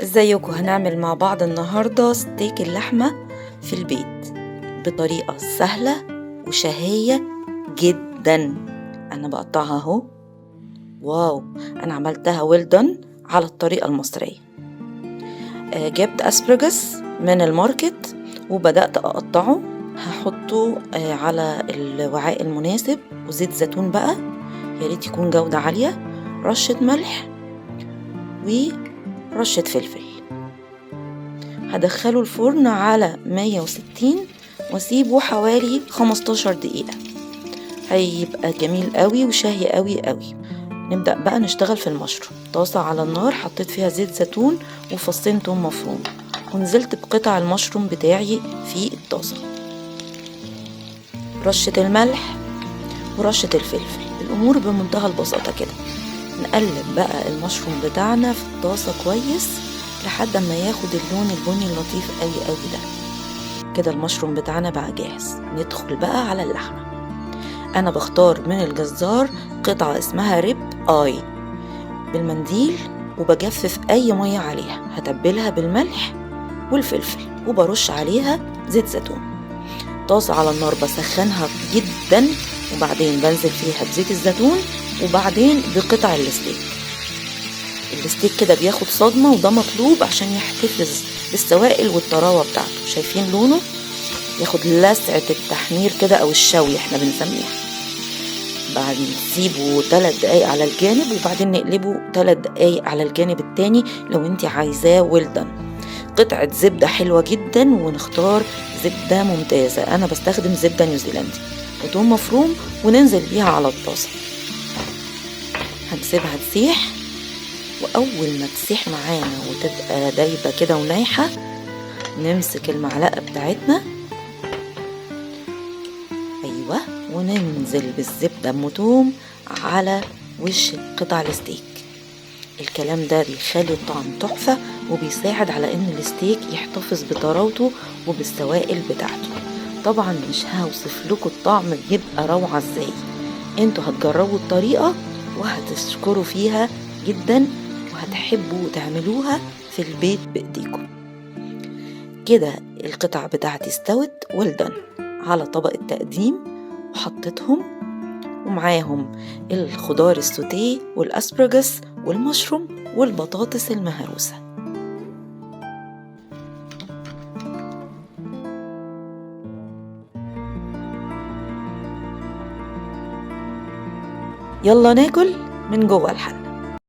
ازيكم؟ هنعمل مع بعض النهاردة ستيك اللحمة في البيت بطريقة سهلة وشهية جدا. انا بقطعها اهو. واو، انا عملتها ويل على الطريقة المصرية. جبت اسبرجس من الماركت وبدأت اقطعه. هحطه على الوعاء المناسب، وزيت زيتون بقى، يا ريت يكون جودة عالية، رشة ملح ورشة فلفل. هدخله الفرن على 160 واسيبه حوالي 15 دقيقة. هيبقى جميل قوي وشهي قوي قوي. نبدأ بقى نشتغل في المشروم. طاسة على النار، حطيت فيها زيت زيتون وفصين توم مفروم، ونزلت بقطع المشروم بتاعي في الطاسة، رشة الملح ورشة الفلفل. الأمور بمنتهى البساطة كده. نقلب بقى المشروم بتاعنا في الطاسة كويس لحد ما ياخد اللون البني اللطيف قوي قوي ده. كده المشروم بتاعنا بقى جاهز. ندخل بقى على اللحمة. انا بختار من الجزار قطعة اسمها ريب اي بالمنديل، وبجفف اي مية عليها. هتبلها بالملح والفلفل وبرش عليها زيت زيتون. طاسة على النار بسخنها جدا، وبعدين بنزل فيها بزيت الزيتون، وبعدين بقطع الستيك كده بياخد صدمة، وده مطلوب عشان يحتفظ بالسوائل والطراوة بتاعته. شايفين لونه؟ ياخد لسعة التحمير كده او الشوي احنا بنسميها. بعدين نسيبه 3 دقايق على الجانب، وبعدين نقلبه 3 دقايق على الجانب التاني لو انت عايزاه ويل. قطعة زبدة حلوة جدا، ونختار زبدة ممتازة. انا بستخدم زبدة نيوزيلندي، وتوم مفروم، وننزل بيها على الطاسة. هنسيبها تسيح، واول ما تسيح معانا وتبقى دايبة كده ونايحة، نمسك المعلقة بتاعتنا، ايوه، وننزل بالزبدة بمتوم على وش قطع الستيك. الكلام ده بيخلي الطعم تحفة، وبيساعد على ان الستيك يحتفظ بطراوته وبالسوائل بتاعته. طبعا مش هوصف لكم الطعم بيبقى روعة ازاي. انتوا هتجربوا الطريقة وهتشكروا فيها جدا، وهتحبوا تعملوها في البيت بايديكم. كده القطع بتاعتي استوت ويل على طبق التقديم، وحطيتهم ومعاهم الخضار السوتيه والاسبرجس والمشروم والبطاطس المهروسة. يلا ناكل من جوه الحل.